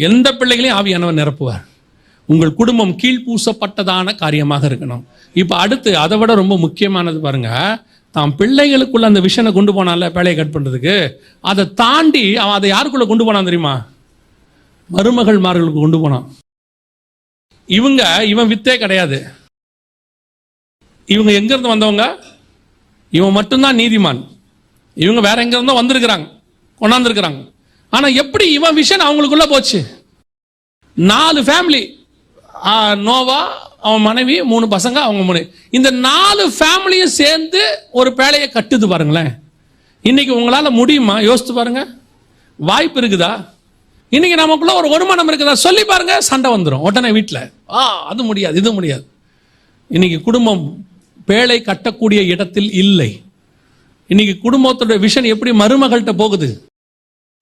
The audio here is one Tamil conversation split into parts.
எந்த பிள்ளைகளையும் ஆவியானவர் நிரப்புவார். உங்கள் குடும்பம் கீழ்பூசப்பட்டதான காரியமாக இருக்கணும். இப்போ அடுத்து அதை விட ரொம்ப முக்கியமானது பாருங்க, தான் பிள்ளைகளுக்குள்ள அந்த விஷனை கொண்டு போனால பேழையை கட் பண்ணுறதுக்கு, அதை தாண்டி அவன் அதை யாருக்குள்ள கொண்டு போனான் தெரியுமா? மருமகள்மார்களுக்கு கொண்டு போனான். இவன் வித்தே கிடையாது. இவங்க எங்கிருந்து வந்தவங்க? இவன் மட்டும்தான் நீதிமான். இவங்க வேற எங்க இருந்தோ வந்திருக்கிறாங்க, கொண்டாந்துருக்கிறாங்க. ஆனா எப்படி இவன் விஷன் அவங்களுக்குள்ள போச்சு? 4 ஃபேமிலி, நோவா, அவன் மனைவி, 3 பசங்க, அவங்க 3, இந்த 4 ஃபேமிலியும் சேர்ந்து ஒரு பேழையை கட்டுது பாருங்களேன். இன்னைக்கு உங்களால முடியுமா? யோசித்து பாருங்க. வாய்ப்பு இருக்குதா? இன்னைக்கு நமக்குள்ள ஒரு வருமானம் இருக்குதா? சொல்லி பாருங்க, சண்டை வந்துடும் உடனே வீட்டில். அது முடியாது, இது முடியாது. இன்னைக்கு குடும்பம் பேழை கட்டக்கூடிய இடத்தில் இல்லை. இன்னைக்கு குடும்பத்தோட விஷன் எப்படி மருமகள்கிட்ட போகுது,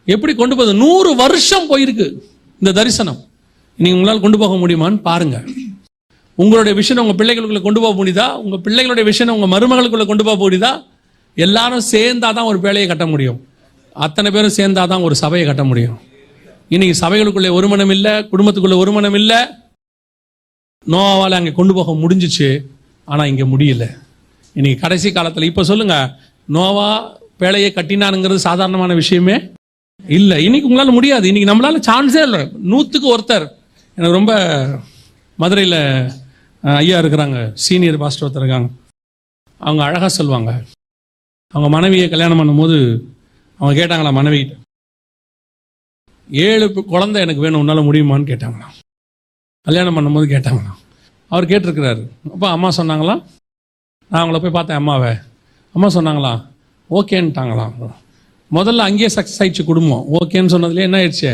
எப்படி கொண்டு போகுது? 100 வருஷம் போயிருக்கு இந்த தரிசனம். இன்னைக்கு உங்களால் கொண்டு போக முடியுமான்னு பாருங்க. உங்களுடைய விஷயம் உங்க பிள்ளைகளுக்குள்ள கொண்டு போக முடியுதா? உங்க பிள்ளைகளுடைய விஷயம் உங்க மருமகளுக்குள்ள கொண்டு போக முடியுதா? எல்லாரும் சேர்ந்தாதான் ஒரு பேழையை கட்ட முடியும். அத்தனை பேரும் சேர்ந்தாதான் ஒரு சபையை கட்ட முடியும். இன்னைக்கு சபைகளுக்குள்ளே ஒரு மனம் இல்லை, குடும்பத்துக்குள்ள ஒரு மனம் இல்லை. நோவாவால் அங்கே கொண்டு போக முடிஞ்சிச்சு, ஆனால் இங்கே முடியல. இன்னைக்கு கடைசி காலத்தில் இப்போ சொல்லுங்க, நோவா பேழையை கட்டினானுங்கிறது சாதாரணமான விஷயமே இல்லை. இன்னைக்கு உங்களால் முடியாது. இன்னைக்கு நம்மளால சான்ஸே இல்லை. 100க்கு ஒருத்தர். எனக்கு ரொம்ப மதுரையில் ஐயா இருக்கிறாங்க, சீனியர் பாஸ்டர் ஒருத்தர் இருக்காங்க. அவங்க அழகாக சொல்லுவாங்க, அவங்க மனைவியை கல்யாணம் பண்ணும்போது அவங்க கேட்டாங்களா, மனைவிகிட்ட 7 குழந்தை எனக்கு வேணும், உன்னால் முடியுமான்னு கேட்டாங்களாம். கல்யாணம் பண்ணும்போது கேட்டாங்களாம். அவர் கேட்டிருக்கிறாரு. அப்போ அம்மா சொன்னாங்களாம், நான் அவங்கள போய் பார்த்தேன் அம்மாவை. அம்மா சொன்னாங்களாம் ஓகேன்ட்டாங்களாம். முதல்ல அங்கேயே சக்ஸஸ் ஆயிடுச்சு குடும்பம். ஓகேன்னு சொன்னதுலேயே என்ன ஆயிடுச்சு?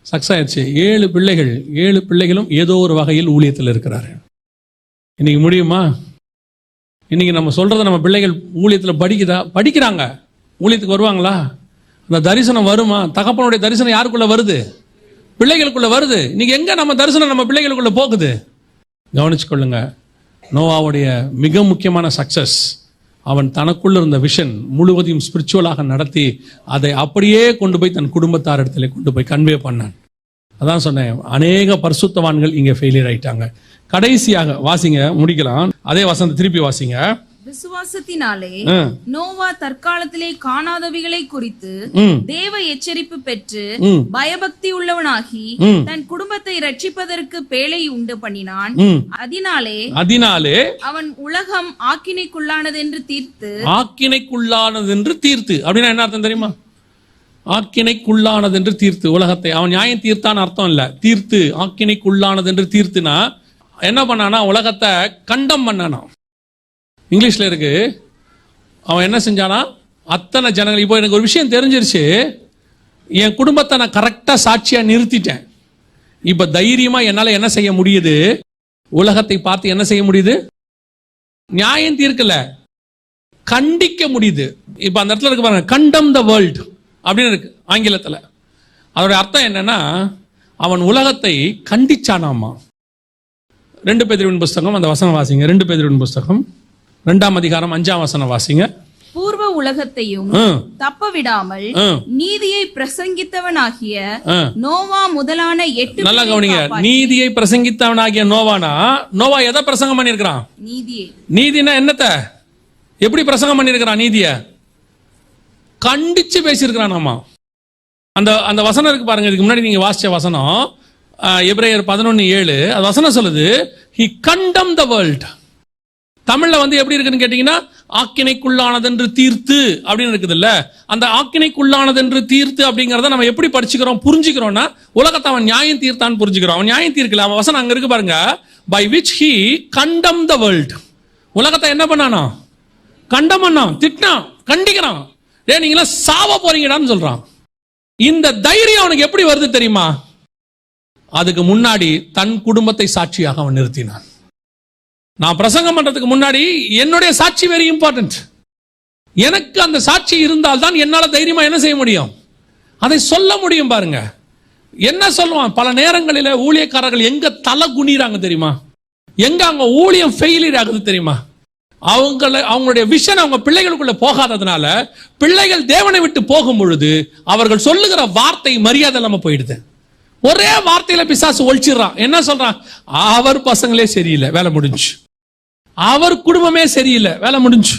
சக்ஸஸ் ஆயிடுச்சு. 7 பிள்ளைகள், 7 பிள்ளைகளும் ஏதோ ஒரு வகையில் ஊழியத்தில் இருக்கிறாரு. இன்னைக்கு முடியுமா? இன்னைக்கு நம்ம சொல்றதை நம்ம பிள்ளைகள் ஊழியத்தில் படிக்கிறாங்க, ஊழியத்துக்கு வருவாங்களா? அந்த தரிசனம் வருமா? தகப்பனுடைய தரிசனம் யாருக்குள்ள வருது? பிள்ளைகளுக்குள்ள வருது. இன்னைக்கு எங்க நம்ம தரிசனம் நம்ம பிள்ளைகளுக்குள்ள போகுது? கவனிச்சுக்கொள்ளுங்க. நோவாவுடைய மிக முக்கியமான சக்சஸ், அவன் தனக்குள்ள இருந்த விஷன் முழுவதையும் ஸ்பிரிச்சுவலாக நடத்தி அதை அப்படியே கொண்டு போய் தன் குடும்பத்தார் இடத்துல கொண்டு போய் கன்வே பண்ணான். அதான் சொன்னேன், அநேக பரிசுத்தவான்கள் இங்க ஃபெயிலியர் ஆயிட்டாங்க. கடைசியாக வாசிங்க, முடிக்கலாம். அதே வசனத்தை திருப்பி வாசிங்க. விசுவாசத்தினாலே நோவா தற்காலத்திலே காணாதவைகளை குறித்து தேவ எச்சரிப்பு பெற்று பயபக்தி உள்ளவனாகி தன் குடும்பத்தை ரட்சிப்பதற்கு பேழை உண்டு பண்ணினான். அதனாலே அவன் உலகம் ஆக்கினைக்குள்ளானதென்று தீர்த்து. ஆக்கினைக்குள்ளானதென்று தீர்த்து அப்படின்னா என்ன அர்த்தம் தெரியுமா? ஆக்கினைக்குள்ளானதென்று தீர்த்து, உலகத்தை அவன் நியாயம் தீர்த்தான்னு அர்த்தம் இல்ல. தீர்த்து, ஆக்கினைக்குள்ளானதென்று தீர்த்துனா என்ன பண்ணானா? உலகத்தை கண்டம் பண்ணானா. இங்கிலீஷ்ல இருக்கு. அவன் என்ன செஞ்சானா? அத்தனை ஜனங்கள், இப்போ எனக்கு ஒரு விஷயம் தெரிஞ்சிருச்சு, என் குடும்பத்தை நான் கரெக்டா சாட்சியா நிறுத்திட்டேன். இப்ப தைரியமா என்னால என்ன செய்ய முடியுது? உலகத்தை பார்த்து என்ன செய்ய முடியுது? நியாயம் தீர்க்கல, கண்டிக்க முடியுது. இப்ப அந்த இடத்துல இருக்கு பாருங்க, கண்டம் த வேர்ல்ட் அப்படின்னு இருக்கு ஆங்கிலத்துல. அதோட அர்த்தம் என்னன்னா, அவன் உலகத்தை கண்டிச்சானாமா. 2 பேதுருவின் புஸ்தகம், அந்த வசனம் வாசிங்க. 2 பேதுருவின் புஸ்தகம் 2ஆம் அதிகாரம் 5ஆம் வசனம் வாசிங்க. பூர்வ உலகத்தையும் தப்ப விடாமல் நீதியை பிரசங்கித்தவனாகிய நோவா முதலான 8. நல்லா கவனிங்க, நீதியை பிரசங்கித்தவனாகிய நோவானா, நோவா எதை பிரசங்கம் பண்ணிருக்கிறான்? நீதியை. நீதினா என்னத்த, எப்படி பிரசங்கம் பண்ணிருக்கிறான்? நீதிய கண்டிச்சு பேசியிருக்கிறான். ஆமா, அந்த வசனம் இருக்கு பாருங்க. இதுக்கு முன்னாடி நீங்க வாசிச்ச வசனம் எபிரேயர் 11:7. அது வசனம் சொல்லுது, he condemned the world. தமிழ்ல எப்படி இருக்குன்னு கேட்டீங்கன்னா, ஆக்கினைக்குள்ளானதென்று தீர்த்து அப்படின்னு இருக்குது இல்ல. அந்த ஆக்கினைக்குள்ளானதென்று தீர்த்து அப்படிங்கறத நம்ம எப்படி படிச்சுக்கிறோம், புரிஞ்சுக்கிறோம்னா, உலகத்தை அவன் நியாயம் தீர்த்தான் புரிஞ்சுக்கிறோம். அவன் நியாயம் தீர்க்கல. அவன் வசனம் அங்க இருக்கு பாருங்க, by which he condemned the world. உலகத்தை என்ன பண்ணானா? கண்டம் பண்ணான், திட்டினான், கண்டிக்கிறான். நீங்களா சாவ போறீங்கடான்னு சொல்றான். இந்த தைரியம் அவனுக்கு எப்படி வருது தெரியுமா? அதுக்கு முன்னாடி தன் குடும்பத்தை சாட்சியாக அவன் நிறுத்தினான். நான் பிரசங்கம் பண்றதுக்கு முன்னாடி என்னுடைய சாட்சி வெரி இம்பார்ட்டன்ட். எனக்கு அந்த சாட்சி இருந்தால் தான் என்னால தைரியமா என்ன செய்ய முடியும், அதை சொல்ல முடியும். பாருங்க என்ன சொல்லுவான். பல நேரங்களில் ஊழியக்காரர்கள் எங்க தலை குனிறாங்க தெரியுமா? எங்க அவங்க ஊழியம் ஃபெயிலியர் ஆகுது தெரியுமா? அவங்களுடைய விஷன் அவங்க பிள்ளைகளுக்குள்ள போகாததுனால, பிள்ளைகள் தேவனை விட்டு போகும் பொழுது அவர்கள் சொல்லுகிற வார்த்தை மரியாதை இல்லாம போயிடுது. ஒரே வார்த்தையில பிசாசு ஒழிச்சிடறான். என்ன சொல்றான்? அவர் பசங்களே சரியில்லை, வேலை முடிஞ்சு. அவர் குடும்பமே சரியில்லை, வேலை முடிஞ்சு.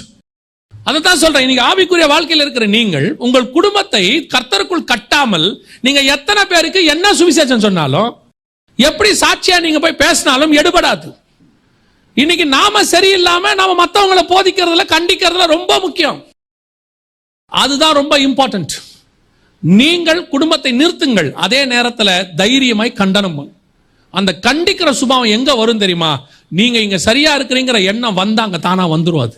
அதைத்தான் சொல்றேன். இன்னைக்கு ஆவிக்குரிய வாழ்க்கையில் இருக்கிற நீங்கள் உங்கள் குடும்பத்தை கர்த்தருக்குள் கட்டாமல் நீங்க எத்தனை பேருக்கு என்ன சுவிசேஷம் சொன்னாலும், எப்படி சாட்சியா நீங்க போய் பேசினாலும் எடுபடாது. இன்னைக்கு நாம சரியில்லாம நாம மற்றவங்களை போதிக்கிறதுல கண்டிக்கிறதுல ரொம்ப முக்கியம். அதுதான் ரொம்ப இம்பார்ட்டன்ட். நீங்கள் குடும்பத்தை நிறுத்துங்கள், அதே நேரத்தில் தைரியமாய் கண்டனம். அந்த கண்டிக்கிற சுபாவம் எங்க வரும் தெரியுமா? நீங்க இங்க சரியா இருக்கிறீங்கிற எண்ணம் வந்தா அங்க தானா வந்துரும். அது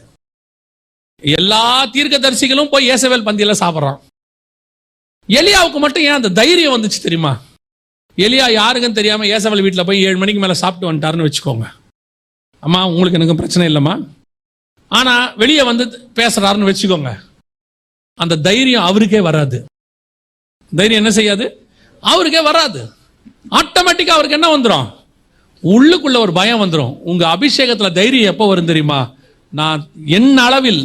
எல்லா தீர்க்கதரிசிகளும் போய் இயேசவேல் பந்தியில சாப்பிட்றான். எலியாவுக்கு மட்டும் ஏன் அந்த தைரியம் வந்துச்சு தெரியுமா? எலியா யாருக்கும் தெரியாம இயேசவேல் வீட்டில் போய் 7 மணிக்கு மேல சாப்பிட்டு வந்துட்டாருன்னு வச்சுக்கோங்க. அம்மா உங்களுக்கு எனக்கு பிரச்சனை இல்லைம்மா, ஆனா வெளியே வந்து பேசுறாருன்னு வச்சுக்கோங்க. அந்த தைரியம் அவருக்கே வராது. தைரியம் என்ன செய்யாது? அவருக்கே வராது. ஆட்டோமேட்டிக்கா அவருக்கு என்ன வந்துடும்? உள்ளுக்குள்ள ஒரு பயம் வந்துடும். உங்க அபிஷேகத்துல தைரியம் எப்போ வரும் தெரியுமா? நான் என் அளவில்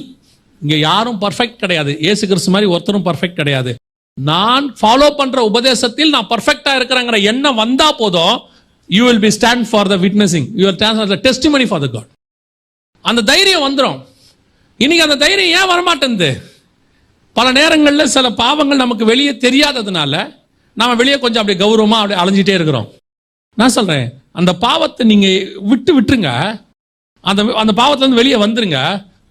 இங்க யாரும் பர்ஃபெக்ட் கிடையாது, இயேசு கிறிஸ்து மாதிரி ஒருத்தரும் பர்ஃபெக்ட் கிடையாது. நான் ஃபாலோ பண்ற உபதேசத்தில் நான் பர்ஃபெக்டா இருக்கிறேங்கிற எண்ணம் வந்தா போதும், you will be stand for the witnessing, you will stand for the testimony for the God. அந்த தைரியம் வந்துடும். இன்னைக்கு அந்த தைரியம் ஏன் வரமாட்டேங்குது? பல நேரங்களில் சில பாவங்கள் நமக்கு வெளியே தெரியாததுனால நாம வெளியே கொஞ்சம் அப்படியே கௌரவமா அப்படியே அலைஞ்சிட்டே இருக்கிறோம். நான் சொல்றேன், அந்த பாவத்தை நீங்க விட்டுருங்க, அந்த பாவத்துல இருந்து வெளியே வந்துருங்க.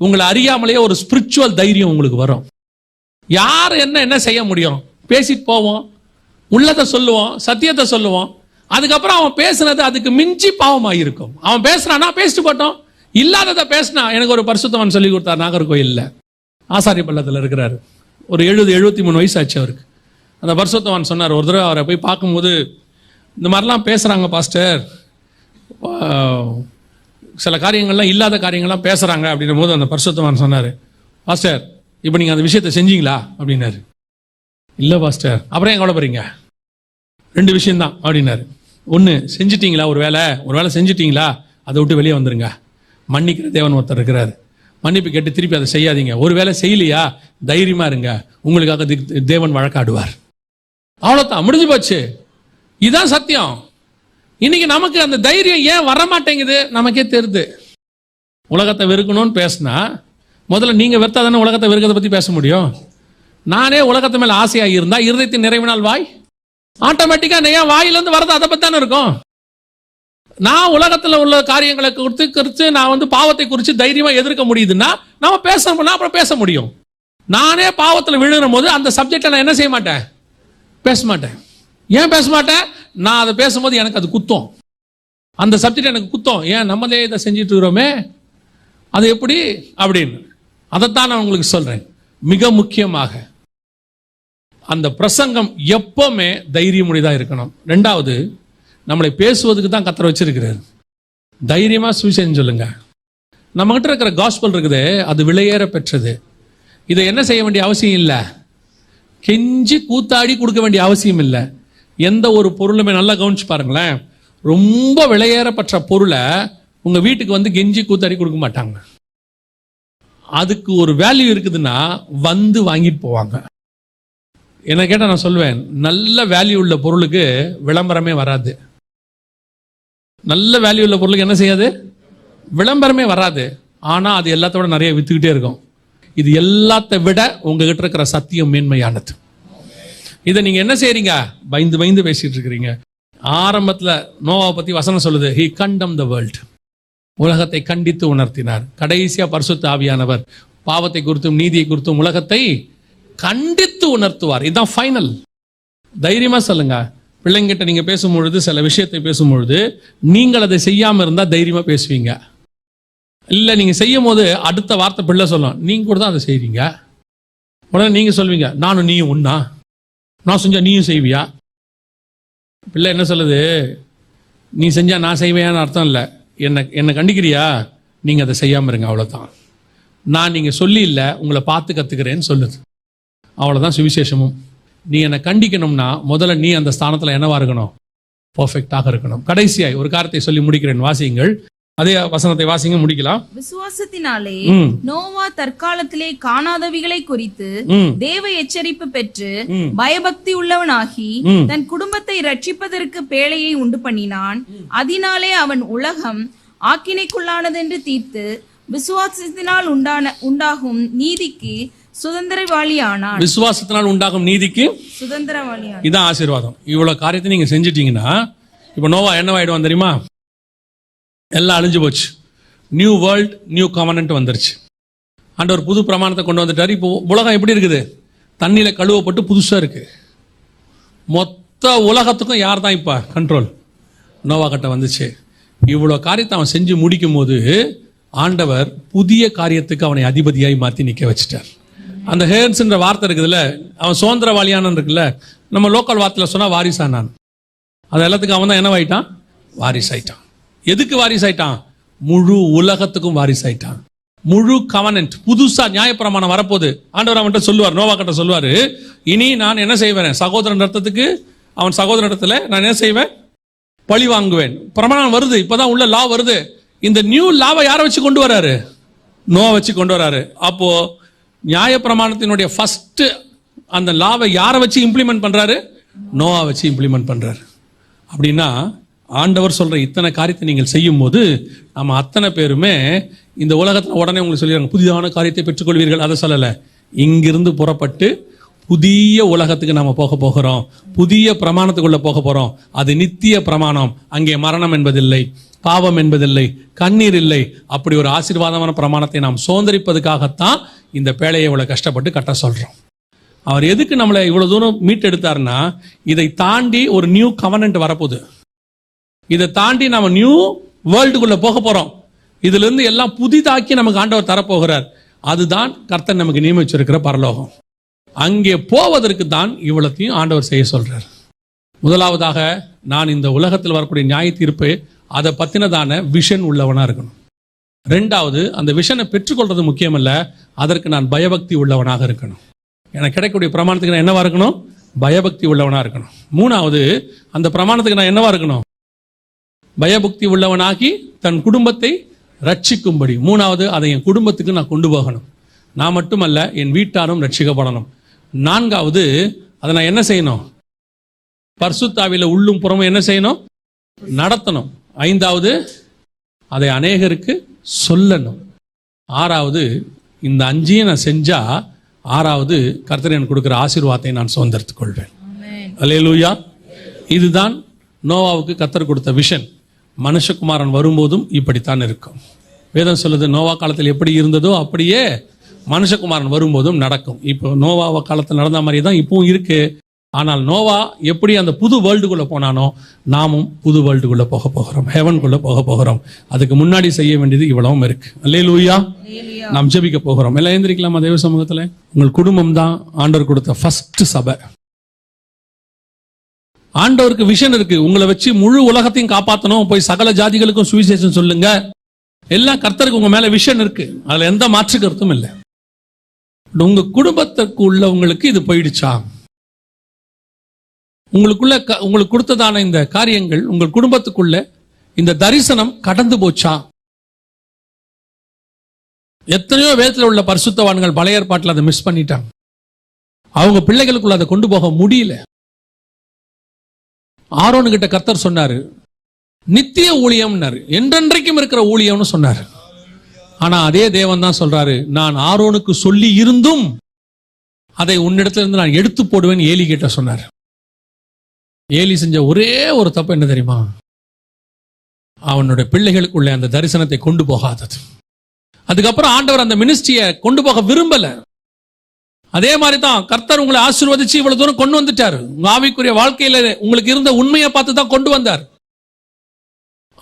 உங்களை அறியாமலேயே ஒரு ஸ்பிரிச்சுவல் தைரியம் உங்களுக்கு வரும். யார் என்ன செய்ய முடியும்? பேசிட்டு போவோம், உள்ளதை சொல்லுவோம், சத்தியத்தை சொல்லுவோம். அதுக்கப்புறம் அவன் பேசுனது அதுக்கு மிஞ்சி பாவமாயிருக்கும். அவன் பேசுறானா பேசிட்டு போட்டோம், இல்லாததை பேசினா. எனக்கு ஒரு பரிசுத்தவன் சொல்லி கொடுத்தார், நாகர்கோயில்ல ஆசாரி பள்ளத்தில் இருக்கிறாரு. ஒரு 70-73 வயசு ஆச்சு அவருக்கு. அந்த பரிசுத்தவன் சொன்னார், ஒரு தடவை அவரை போய் பார்க்கும்போது, இந்த மாதிரிலாம் பேசுறாங்க பாஸ்டர், சில காரியங்கள்லாம் இல்லாத காரியங்கள்லாம் பேசுறாங்க அப்படின்னும் போது அந்த பரிசுத்தவன் சொன்னார், பாஸ்டர் இப்போ நீங்கள் அந்த விஷயத்தை செஞ்சீங்களா அப்படின்னாரு. இல்லை பாஸ்டர். அப்புறம் ஏன் கவலைப்படுறீங்க? 2 விஷயம்தான் அப்படின்னாரு. ஒன்று, செஞ்சிட்டீங்களா? ஒரு வேலை செஞ்சிட்டீங்களா? அதை விட்டு வெளியே வந்துருங்க. மன்னிக்கிற தேவன் ஒருத்தர் இருக்கிறார், மன்னிப்பு கேட்டு திருப்பி அதை செய்யாதீங்க. ஒரு வேலை செய்யலையா, தைரியமா இருங்க, உங்களுக்காக தேவன் வழக்காடுவார். அவ்வளோதான், முடிஞ்சு போச்சு. இதுதான் சத்தியம். இன்னைக்கு நமக்கு அந்த தைரியம் ஏன் வர மாட்டேங்குது? நமக்கே தெரியுது. உலகத்தை வெறுக்கணும்னு பேசினா முதல்ல நீங்க வெறுத்தா தானே உலகத்தை வெறுக்கிறத பத்தி பேச முடியும். நானே உலகத்து மேல ஆசையாக இருந்தா இருதயத்தின் நிறைவினால் வாய், ஆட்டோமேட்டிக்கா ஏன் வாயிலிருந்து வரது அதை பத்தி தானே இருக்கும். நான் உலகத்துல உள்ள காரியங்களை குறித்து நான் பாவத்தை குறித்து தைரியமா எதிர்க்க முடியுதுன்னா நாம பேசணும்னா அப்புறம் பேச முடியும். நானே பாவத்தில் விழுகிற போது அந்த சப்ஜெக்டை நான் என்ன செய்ய மாட்டேன்? பேச மாட்டேன். ஏன் பேச மாட்டேன்? நான் அதை பேசும்போது எனக்கு அது குத்தம், அந்த சப்ஜெக்ட் எனக்கு குத்தம். ஏன் நம்மளே இதை செஞ்சுட்டு இருக்கிறோமே, அது எப்படி அப்படின்னு. அதைத்தான் நான் உங்களுக்கு சொல்றேன். மிக முக்கியமாக அந்த பிரசங்கம் எப்பவுமே தைரியமுடையதா இருக்கணும். 2வது, நம்மளை பேசுவதுக்கு தான் கர்த்தர் வச்சிருக்கிறார். தைரியமா சுவிசேஷம் சொல்லுங்க. நம்ம கிட்ட இருக்கிற காஸ்பல் இருக்குது, அது விலையேற பெற்றது. இதை என்ன செய்ய வேண்டிய அவசியம் இல்லை, கெஞ்சி கூத்தாடி கொடுக்க வேண்டிய அவசியம் இல்லை. எந்த ஒரு பொருளுமே நல்லா கவனிச்சு பாருங்களேன், ரொம்ப விலையேறப்பட்ட பொருளை உங்க வீட்டுக்கு கெஞ்சி கூத்தாடி கொடுக்க மாட்டாங்க. அதுக்கு ஒரு வேல்யூ இருக்குதுன்னா வாங்கிட்டு போவாங்க. என்ன கேட்டா நான் சொல்வேன், நல்ல வேல்யூ உள்ள பொருளுக்கு விளம்பரமே வராது. நல்ல வேல்யூ உள்ள பொருளுக்கு என்ன செய்யாது? விளம்பரமே வராது. ஆனா அது எல்லாத்த விட நிறைய வித்துக்கிட்டே இருக்கும். இது எல்லாத்த விட உங்ககிட்ட இருக்கிற சத்தியம் மேன்மையானது. இதை நீங்க என்ன செய்றீங்க? பயந்து பேசிட்டு இருக்கிறீங்க. ஆரம்பத்துல நோவாவை பத்தி வசனம் சொல்லுது, he condemned the world, உலகத்தை கண்டித்து உணர்த்தினார். கடைசியா பரிசுத்த ஆவியானவர் பாவத்தை குறித்தும் நீதியை குறித்தும் உலகத்தை கண்டித்து உணர்த்துவார். இதுதான் ஃபைனல். தைரியமா சொல்லுங்க. பிள்ளைங்கிட்ட நீங்க பேசும்பொழுது, சில விஷயத்தை பேசும்பொழுது நீங்கள் அதை செய்யாம இருந்தா தைரியமா பேசுவீங்க. இல்ல நீங்க செய்யும் போது அடுத்த வார்த்தை பிள்ளை சொல்லும், நீங்க கூட தான் அதை செய்வீங்க. உடனே நீங்க சொல்வீங்க, நானும் நீயும் ஒண்ணா, நான் செஞ்சா நீயும் செய்வியா? பிள்ளை என்ன சொல்லுது? நீ செஞ்சா நான் செய்வேன்னு அர்த்தம் இல்லை, என்னை கண்டிக்கிறியா, நீங்க அதை செய்யாம இருங்க, அவ்வளவுதான். நான் நீங்க சொல்லி இல்லை, உங்களை பார்த்து கத்துக்கிறேன்னு சொல்லுது. அவ்வளவுதான் சுவிசேஷமும். நீ என்னை கண்டிக்கணும்னா முதல்ல நீ அந்த ஸ்தானத்துல என்னவா இருக்கணும்? பர்ஃபெக்டாக இருக்கணும். கடைசியாய் ஒரு காரியத்தை சொல்லி முடிக்கிறேன், வாசியுங்கள். அதே வசனத்தை வாசிங்க, முடிக்கலாம். விசுவாசத்தினாலே நோவா தற்காலத்திலே காணாதவைகளை குறித்து தேவ எச்சரிப்பு பெற்று பயபக்தி உள்ளவனாகி தன் குடும்பத்தை ரட்சிப்பதற்கு பேழையை உண்டு பண்ணினான். அதனாலே அவன் உலகம் ஆக்கினைக்குள்ளானதென்று தீர்த்து விசுவாசத்தினால் உண்டாகும் நீதிக்கு சுதந்திரவாளியானான். விசுவாசத்தினால் உண்டாகும் நீதிக்கு சுதந்திரவாளியானான். இதான் ஆசீர்வாதம். இவ்வளவு காரியத்தை நீங்க செஞ்சிட்டீங்கன்னா இப்ப நோவா என்னவாயிடுவான் தெரியுமா? எல்லாம் அழிஞ்சு போச்சு. நியூ வேர்ல்ட், நியூ கவர்னன்ட் வந்துருச்சு. ஆண்டவர் புது பிரமாணத்தை கொண்டு வந்துட்டாரு. இப்போ உலகம் எப்படி இருக்குது? தண்ணியில கழுவப்பட்டு புதுசா இருக்கு. மொத்த உலகத்துக்கும் யார் தான் இப்ப கண்ட்ரோல்? நோவா கிட்ட வந்துச்சு. இவ்வளவு காரியத்தை அவன் செஞ்சு முடிக்கும் போது ஆண்டவர் புதிய காரியத்துக்கு அவனை அதிபதியாய் மாத்தி நிக்க வச்சுட்டார். அந்த ஹேர்ன்ஸ்ன்ற வார்த்தை இருக்குதுல்ல, அவன் சுதந்திரவாளியானு இருக்குல்ல, நம்ம லோக்கல் வார்த்தையில சொன்னா வாரிசானான். அது எல்லாத்துக்கும் அவன் தான் என்னவாயிட்டான்? வாரிசாயிட்டான். எதுக்கு வாரிசாயிட்டான்? முழு உலகத்துக்கும் வாரிசாயிட்டான். முழு கவர்னன்ட், புதுசா நியாயப்பிரமாணம் வரப்போகுது. ஆண்டவர் அவன்கிட்ட சொல்லுவார், நோவா கிட்ட சொல்லுவாரு, இனி நான் என்ன செய்வேன்? சகோதரன் ரத்தத்துக்கு அவன் சகோதரன் இடத்துல நான் என்ன செய்வேன்? பழி வாங்குவேன். பிரமாணம் வருது, இப்பதான் உள்ள லா வருது. இந்த நியூ லாவை யாரை வச்சு கொண்டு வராரு? நோவா வச்சு கொண்டு வராரு. அப்போ நியாயப்பிரமாணத்தினுடைய ஃபர்ஸ்ட் அந்த லாவை யாரை வச்சு இம்ப்ளிமெண்ட் பண்றாரு? நோவா வச்சு இம்ப்ளிமெண்ட் பண்றாரு. அப்படின்னா ஆண்டவர் சொல்ற இத்தனை காரியத்தை நீங்கள் செய்யும் போது நம்ம அத்தனை பேருமே இந்த உலகத்தில் உடனே உங்களுக்கு சொல்லிடுறாங்க, புதிதான காரியத்தை பெற்றுக்கொள்வீர்கள். அதை சொல்லலை. இங்கிருந்து புறப்பட்டு புதிய உலகத்துக்கு நம்ம போக போகிறோம். புதிய பிரமாணத்துக்குள்ள போக போறோம். அது நித்திய பிரமாணம். அங்கே மரணம் என்பதில்லை, பாவம் என்பதில்லை, கண்ணீர் இல்லை. அப்படி ஒரு ஆசீர்வாதமான பிரமாணத்தை நாம் சுதந்திரிப்பதுக்காகத்தான் இந்த பேழையை இவ்வளவு கஷ்டப்பட்டு கட்ட சொல்றோம். அவர் எதுக்கு நம்மளை இவ்வளவு தூரம் மீட்டெடுத்தாருன்னா, இதை தாண்டி ஒரு நியூ கவர்னன்ட் வரப்போகுது. இதை தாண்டி நம்ம நியூ வேர்ல்டுக்குள்ள போக போறோம். இதுல இருந்து எல்லாம் புதிதாக்கி நமக்கு ஆண்டவர் தரப்போகிறார். அதுதான் கர்த்தர் நமக்கு நியமிச்சிருக்கிற பரலோகம். அங்கே போவதற்கு தான் இவ்வளத்தையும் ஆண்டவர் செய்ய சொல்றார். முதலாவதாக, நான் இந்த உலகத்தில் வரக்கூடிய நியாய தீர்ப்பு அதை பத்தினதான விஷன் உள்ளவனா இருக்கணும். ரெண்டாவது, அந்த விஷனை பெற்றுக்கொள்றது முக்கியமல்ல, அதற்கு நான் பயபக்தி உள்ளவனாக இருக்கணும். எனக்கு கிடைக்கக்கூடிய பிரமாணத்துக்கு நான் என்னவா இருக்கணும்? பயபக்தி உள்ளவனா இருக்கணும். மூணாவது, அந்த பிரமாணத்துக்கு நான் என்னவா இருக்கணும்? பயபக்தி உள்ளவனாகி தன் குடும்பத்தை ரட்சிக்கும்படி. மூணாவது, அதை என் குடும்பத்துக்கு நான் கொண்டு போகணும். நான் மட்டுமல்ல, என் வீட்டாரும் ரட்சிக்கப்படணும். நான்காவது, அதை நான் என்ன செய்யணும்? பரிசுத்தாவில உள்ளும் புறமும் என்ன செய்யணும்? நடத்தணும். ஐந்தாவது, அதை அநேகருக்கு சொல்லணும். ஆறாவது, இந்த அஞ்சையும் நான் செஞ்சா ஆறாவது, கர்த்தர் எனக்கு கொடுக்கிற ஆசீர்வாதத்தை நான் சுதந்திரத்துக் கொள்வேன். அல்லேலூயா. இதுதான் நோவாவுக்கு கர்த்தர் கொடுத்த விஷன். மனுஷகுமாரன் வரும்போதும் இப்படித்தான் இருக்கும். வேதம் சொல்லுது, நோவா காலத்தில் எப்படி இருந்ததோ அப்படியே மனுஷகுமாரன் வரும்போதும் நடக்கும். இப்போ நோவா காலத்தில் நடந்த மாதிரி தான் இப்பவும் இருக்கு. ஆனால் நோவா எப்படி அந்த புது வேர்ல்டுக்குள்ள போனானோ, நாமும் புது வேர்ல்டுக்குள்ள போக போகிறோம், ஹெவனுக்குள்ள போக போகிறோம். அதுக்கு முன்னாடி செய்ய வேண்டியது இவ்வளவும் இருக்கு. அல்லேலூயா. நாம் ஜெபிக்க போகிறோம். எல்லாம் எழுந்திரிக்கலாமா தேவ சமூகத்துல? உங்கள் குடும்பம் தான் ஆண்டவர் கொடுத்த ஃபர்ஸ்ட் சபை. ஆண்டவருக்கு விஷன் இருக்கு. உங்களை வச்சு முழு உலகத்தையும் காப்பாற்றணும், போய் சகல ஜாதிகளுக்கும் சுவிசேஷம் சொல்லுங்க. எல்லாம் கர்த்தருக்கு உங்க மேல விஷன் இருக்கு. அதுல எந்த மாற்று கருத்தும் இல்லை. உங்க குடும்பத்திற்கு உள்ளவங்களுக்கு இது போயிடுச்சா? உங்களுக்கு கொடுத்ததான இந்த காரியங்கள் உங்கள் குடும்பத்துக்குள்ள இந்த தரிசனம் கடந்து போச்சா? எத்தனையோ வேதத்தில் உள்ள பரிசுத்தவான்கள் பழைய ஏற்பாட்டில் அதை மிஸ் பண்ணிட்டாங்க. அவங்க பிள்ளைகளுக்குள்ள அதை கொண்டு போக முடியல. ஆரோனு கிட்ட கர்த்தர் சொன்னாரு, நித்திய ஊழியம்னாரு, என்றென்றைக்கும் இருக்கிற ஊழியம்னு சொன்னாரு. ஆனா அதே தேவன் தான் சொல்றாரு, நான் ஆரோனுக்கு சொல்லி இருந்தும் அதை உன்னிடத்துல இருந்து நான் எடுத்து போடுவேன் ஏலி கிட்ட சொன்னார். ஏலி செஞ்ச ஒரே ஒரு தப்பு என்ன தெரியுமா? அவனுடைய பிள்ளைகளுக்குள்ள அந்த தரிசனத்தை கொண்டு போகாதது. அதுக்கப்புறம் ஆண்டவர் அந்த மினிஸ்ட்ரியை கொண்டு போக விரும்பல. அதே மாதிரி தான் கர்த்தர் உங்களை ஆசீர்வதிச்சு இவ்வளவு தூரம் கொண்டு வந்துட்டாரு. உங்க ஆவிக்குரிய வாழ்க்கையில உங்களுக்கு இருந்த உண்மையை பார்த்து தான் கொண்டு வந்தார்.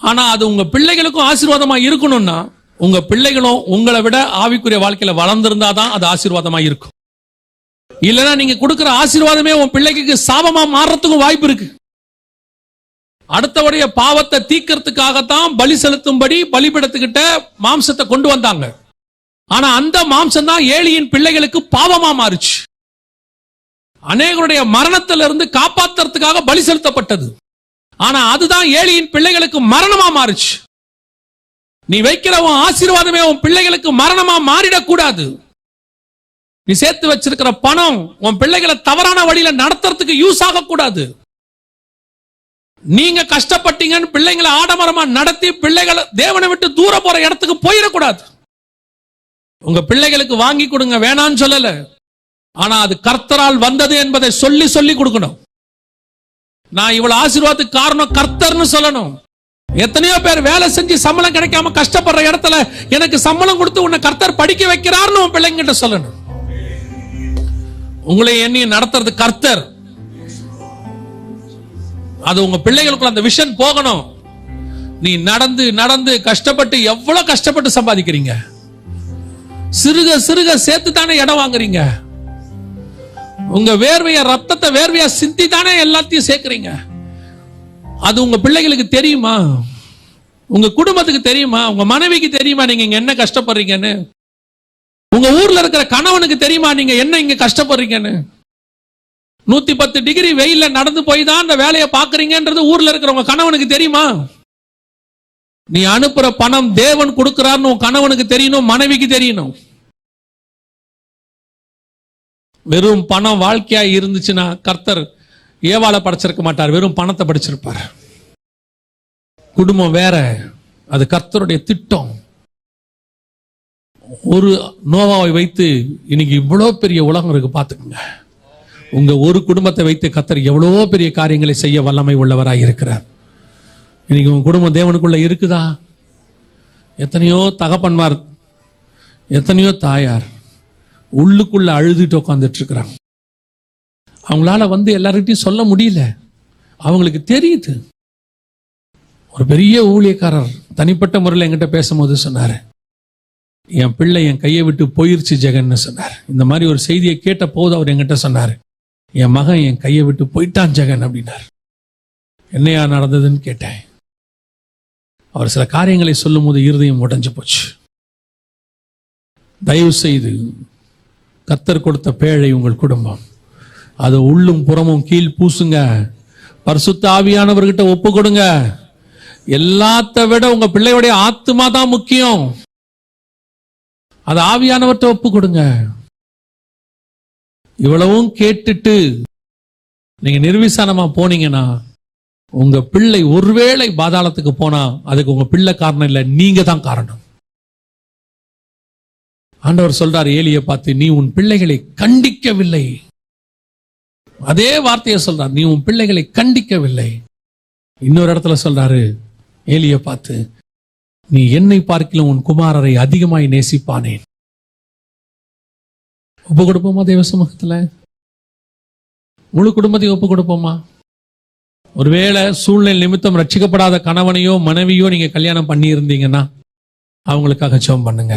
ஆனா அது உங்க பிள்ளைகளுக்கும் ஆசீர்வாதமா இருக்கணும்னா, உங்க பிள்ளைகளும் உங்களை விட ஆவிக்குரிய வாழ்க்கையில வளர்ந்திருந்தாதான் அது ஆசீர்வாதமா இருக்கும். இல்லைன்னா நீங்க கொடுக்கிற ஆசீர்வாதமே உன் பிள்ளைக்கு சாபமா மாறத்துக்கும் வாய்ப்பு இருக்கு. அடுத்தவடைய பாவத்தை தீக்கிறதுக்காகத்தான் பலி செலுத்தும்படி பலிபீடத்துக்கிட்ட மாம்சத்தை கொண்டு வந்தாங்க. ஆனா அந்த மாம்சம் தான் ஏலியின் பிள்ளைகளுக்கு பாவமா மாறுச்சு. அநேகருடைய மரணத்திலிருந்து காப்பாத்துறதுக்காக பலி செலுத்தப்பட்டது. ஆனா அதுதான் ஏலியின் பிள்ளைகளுக்கு மரணமா மாறுச்சு. நீ வைக்கிற உன் ஆசீர்வாதமே உன் பிள்ளைகளுக்கு மரணமா மாறிடக்கூடாது. நீ சேர்த்து வச்சிருக்கிற பணம் உன் பிள்ளைகளை தவறான வழியில நடத்துறதுக்கு யூஸ் ஆகக்கூடாது. நீங்க கஷ்டப்பட்டீங்கன்னு பிள்ளைங்களை ஆடம்பரமா நடத்தி பிள்ளைகளை தேவனை விட்டு தூர போற இடத்துக்கு போயிடக்கூடாது. உங்க பிள்ளைகளுக்கு வாங்கி கொடுங்க, வேணான்னு சொல்லல. ஆனா அது கர்த்தரால் வந்தது என்பதை சொல்லி சொல்லி கொடுக்கணும். நான் இவ்வளவு ஆசீர்வாதத்துக்கு காரணம் கர்த்தர்னு சொல்லணும். எத்தனையோ பேர் வேலை செஞ்சு சம்பளம் கிடைக்காம கஷ்டப்படுற இடத்துல எனக்கு சம்பளம் கொடுத்து உன்னை கர்த்தர் படிக்க வைக்கிறார்னு உன் பிள்ளைங்கிட்ட சொல்லணும். உங்களை எண்ணி நடத்துறது கர்த்தர். அது உங்க பிள்ளைகளுக்குள்ள அந்த விஷன் போகணும். நீ நடந்து நடந்து கஷ்டப்பட்டு எவ்வளவு கஷ்டப்பட்டு சம்பாதிக்கிறீங்க, சிறுக சிறுக சேர்த்து தானே இடம் வாங்குறீங்க. உங்க வேர்வைய ரத்தத்தை வேர்வையா சிந்தி தானே எல்லாத்தையும் சேர்க்கிறீங்க. அது உங்க பிள்ளைகளுக்கு தெரியுமா? உங்க குடும்பத்துக்கு தெரியுமா? உங்க மனைவிக்கு தெரியுமா நீங்க இங்க என்ன கஷ்டப்படுறீங்கன்னு? உங்க ஊர்ல இருக்கிற கணவனுக்கு தெரியுமா நீங்க என்ன இங்க கஷ்டப்படுறீங்கன்னு? 110 டிகிரி வெயில்ல நடந்து போய் தான் அந்த வேலையை பாக்குறீங்கன்றது ஊர்ல இருக்கிற உங்க கணவனுக்கு தெரியுமா? நீ அனுப்புற பணம் தேவன் கொடுக்கிறார்னு உன் கணவனுக்கு தெரியணும், மனைவிக்கு தெரியணும். வெறும் பணம் வாழ்க்கையா இருந்துச்சுன்னா கர்த்தர் ஏவாளை படைச்சிருக்க மாட்டார், வெறும் பணத்தை படைச்சிருப்பார். குடும்பம் வேற, அது கர்த்தருடைய திட்டம். ஒரு நோவாவை வைத்து இன்னைக்கு இவ்வளவு பெரிய உலகம் இருக்கு பாத்துக்கோங்க. உங்க ஒரு குடும்பத்தை வைத்து கர்த்தர் எவ்வளவோ பெரிய காரியங்களை செய்ய வல்லமை உள்ளவராய் இருக்கிறார். இன்னைக்கு உங்க குடும்பம் தேவனுக்குள்ள இருக்குதா? எத்தனையோ தகப்பன்மார், எத்தனையோ தாயார் உள்ளுக்குள்ள அழுதுட்டு உட்காந்துட்டு இருக்கிறாங்க. அவங்களால எல்லார்கிட்டையும் சொல்ல முடியல. அவங்களுக்கு தெரியுது. ஒரு பெரிய ஊழியக்காரர் தனிப்பட்ட முறையில் என்கிட்ட பேசும்போது சொன்னாரு, என் பிள்ளை என் கையை விட்டு போயிருச்சு ஜெகன்னு சொன்னார். இந்த மாதிரி ஒரு செய்தியை கேட்ட போது அவர் என்கிட்ட சொன்னாரு, என் மகன் என் கையை விட்டு போயிட்டான் ஜெகன் அப்படின்னார். என்னையா நடந்ததுன்னு கேட்டேன். அவர் சில காரியங்களை சொல்லும் போது இருதயம் உடைஞ்சு போச்சு. தயவு செய்து கர்த்தர் கொடுத்த பேழை உங்கள் குடும்பம், அது உள்ளும் புறமும் கீழ் பூசுங்க. பரிசுத்த ஆவியானவர்கிட்ட ஒப்பு கொடுங்க. எல்லாத்த விட உங்க பிள்ளையுடைய ஆத்துமா தான் முக்கியம். அது ஆவியானவர்கிட்ட ஒப்பு கொடுங்க. இவ்வளவும் கேட்டுட்டு நீங்க நிர்விசானமா போனீங்கன்னா உங்க பிள்ளை ஒருவேளை பாதாளத்துக்கு போனா அதுக்கு உங்க பிள்ளை காரணம் இல்ல, நீங்க தான் காரணம். ஆண்டவர் சொல்றார் ஏலியை பார்த்து, நீ உன் பிள்ளைகளை கண்டிக்கவில்லை. அதே வார்த்தையை சொல்றார், நீ உன் பிள்ளைகளை கண்டிக்கவில்லை. இன்னொரு இடத்துல சொல்றாரு ஏலியை பார்த்து, நீ என்னை பார்க்கிலும் உன் குமாரரை அதிகமாய் நேசிப்பானேன். ஒப்பு கொடுப்போமா தேவ சமூகத்துல? முழு குடும்பத்தையும் ஒப்பு கொடுப்போமா? ஒருவேளை சூழ்நிலை நிமித்தம் ரட்சிக்கப்படாத கணவனையோ மனைவியோ நீங்க கல்யாணம் பண்ணி இருந்தீங்கன்னா அவங்களுக்காக ஜெபம் பண்ணுங்க.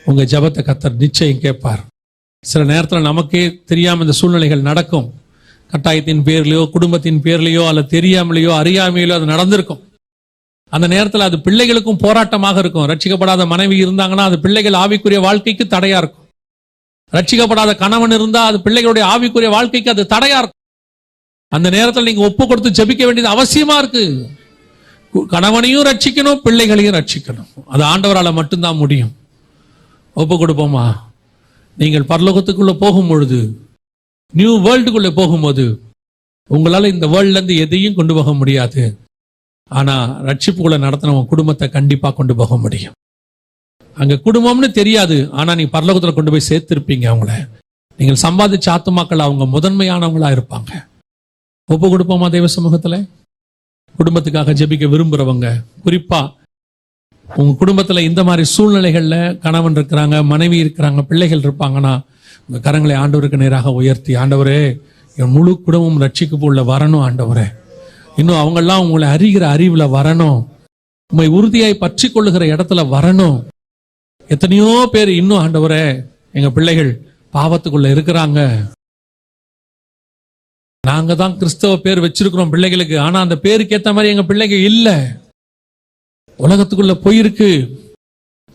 உங்க ஜெபத்தை கர்த்தர் நிச்சயம் கேட்பார். சில நேரத்தில் நமக்கே தெரியாம இந்த சூழ்நிலைகள் நடக்கும். கட்டாயத்தின் பேர்லையோ குடும்பத்தின் பேர்லையோ அல்ல தெரியாமலையோ அறியாமையிலோ அது நடந்திருக்கும். அந்த நேரத்தில் அது பிள்ளைகளுக்கும் போராட்டமாக இருக்கும். ரட்சிக்கப்படாத மனைவி இருந்தாங்கன்னா அது பிள்ளைகள் ஆவிக்குரிய வாழ்க்கைக்கு தடையா இருக்கும். ரட்சிக்கப்படாத கணவன் இருந்தா அது பிள்ளைகளுடைய ஆவிக்குரிய வாழ்க்கைக்கு அது தடையா இருக்கும். அந்த நேரத்தில் நீங்க ஒப்பு கொடுத்து ஜெபிக்க வேண்டியது அவசியமா இருக்கு. கணவனையும் ரட்சிக்கணும், பிள்ளைகளையும் ரட்சிக்கணும். அது ஆண்டவரால மட்டும்தான் முடியும். ஒப்பு கொடுப்போமா? நீங்கள் பரலோகத்துக்குள்ள போகும் பொழுது, நியூ வேர்ல்டுக்குள்ள போகும்போது உங்களால இந்த வேர்ல்ட்ல இருந்து எதையும் கொண்டு போக முடியாது. ஆனா ரட்சிப்புக்குள்ள நடத்தின உங்க குடும்பத்தை கண்டிப்பா கொண்டு போக முடியும். அங்க குடும்பம்னு தெரியாது, ஆனா நீ பரலோகத்துல கொண்டு போய் சேர்த்திருப்பீங்க. அவங்கள நீங்கள் சம்பாதிச்ச ஆத்துமாக்கள் அவங்க முதன்மையானவங்களா இருப்பாங்க. ஒப்பு கொடுப்போமா தெய்வ சமூகத்துல? குடும்பத்துக்காக ஜெபிக்க விரும்புறவங்க, குறிப்பா உங்க குடும்பத்துல இந்த மாதிரி சூழ்நிலைகள்ல கணவன் இருக்கிறாங்க, மனைவி இருக்கிறாங்க, பிள்ளைகள் இருப்பாங்கன்னா உங்க கரங்களை ஆண்டவருக்கு நேராக உயர்த்தி, ஆண்டவரே என் முழு குடும்பம் ரட்சிக்கு உள்ள வரணும். ஆண்டவரே இன்னும் அவங்கெல்லாம் உங்களை அறிகிற அறிவுல வரணும். உண்மை உறுதியாய் பற்றி கொள்ளுகிற இடத்துல வரணும். எத்தனையோ பேர் இன்னும் ஆண்டவரே எங்க பிள்ளைகள் பாவத்துக்குள்ள இருக்கிறாங்க. நாங்க தான் கிறிஸ்தவ பேர் வச்சிருக்கிறோம் பிள்ளைகளுக்கு, ஆனா அந்த பேருக்கு ஏத்த மாதிரி எங்க பிள்ளைங்க இல்ல. உலகத்துக்குள்ள போயிருக்கு.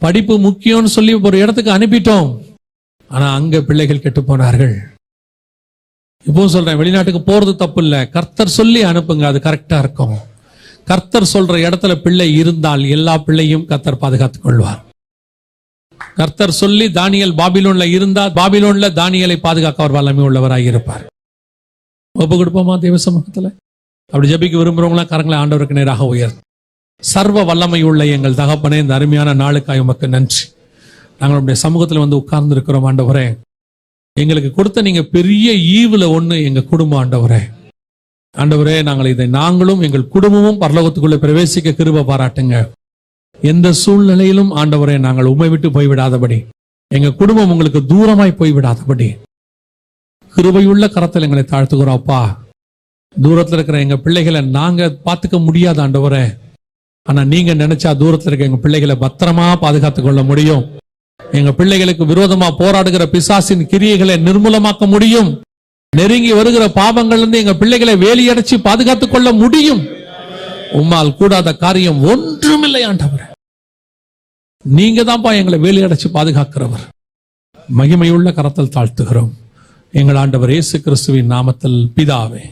படிப்பு முக்கியம்னு சொல்லி ஒரு இடத்துக்கு அனுப்பிட்டோம், ஆனா அங்க பிள்ளைகள் கெட்டு போனார்கள். இப்போ சொல்றேன், வெளிநாட்டுக்கு போறது தப்பு இல்ல, கர்த்தர் சொல்லி அனுப்புங்க, அது கரெக்டா இருக்கும். கர்த்தர் சொல்ற இடத்துல பிள்ளை இருந்தால் எல்லா பிள்ளையும் கர்த்தர் பாதுகாத்துக் கொள்வார். கர்த்தர் சொல்லி தானியேல் பாபிலோன்ல இருந்தால் பாபிலோன்ல தானியேலை பாதுகாக்க அவர் வல்லமை உள்ளவராக இருப்பார். ஒப்பு கொடுப்போமா தேவ சமூகத்துல? அப்படி ஜெபிக்க விரும்புறவங்களாம் கரங்களை ஆண்டவருக்கு நேராக உயர்த்து. சர்வ வல்லமை உள்ள எங்கள் தகப்பனே, இந்த அருமையான நாளுக்காக உமக்கு நன்றி. நாங்கள் நம்முடைய சமூகத்தில் வந்து உட்கார்ந்து இருக்கிறோம் ஆண்டவரே. எங்களுக்கு கொடுத்த நீங்க பெரிய ஈவுல ஒண்ணு எங்க குடும்பம் ஆண்டவரே. ஆண்டவரே, நாங்கள் இதை நாங்களும் எங்கள் குடும்பமும் பரலோகத்துக்குள்ள பிரவேசிக்க கிருபை பாராட்டுங்க. எந்த சூழ்நிலையிலும் ஆண்டவரே நாங்கள் உம்மை விட்டு போய்விடாதபடி, எங்க குடும்பம் உங்களுக்கு தூரமாய் போய்விடாதபடி கிருபையுள்ள கரத்தில் எங்களை தாழ்த்துக்கிறோம் அப்பா. தூரத்தில் இருக்கிற எங்க பிள்ளைகளை நாங்க பார்த்துக்க முடியாத ஆண்டவரே, ஆனா நீங்க நினைச்சா தூரத்தில் இருக்க எங்க பிள்ளைகளை பத்திரமா பாதுகாத்துக் கொள்ள முடியும். எங்க பிள்ளைகளுக்கு விரோதமா போராடுகிற பிசாசின் கிரியைகளை நிர்மூலமாக்க முடியும். நெருங்கி வருகிற பாவங்கள் இருந்து எங்க பிள்ளைகளை வேலியடைச்சு பாதுகாத்துக் கொள்ள முடியும். உம்மால் கூடாத காரியம் ஒன்றுமில்லை ஆண்டவர். நீங்க தான்ப்பா எங்களை வேலியடைச்சு பாதுகாக்கிறவர். மகிமையுள்ள கரத்தில் தாழ்த்துகிறோம் எங்கள் ஆண்டவர் இயேசு கிறிஸ்துவின் நாமத்தில் பிதாவே.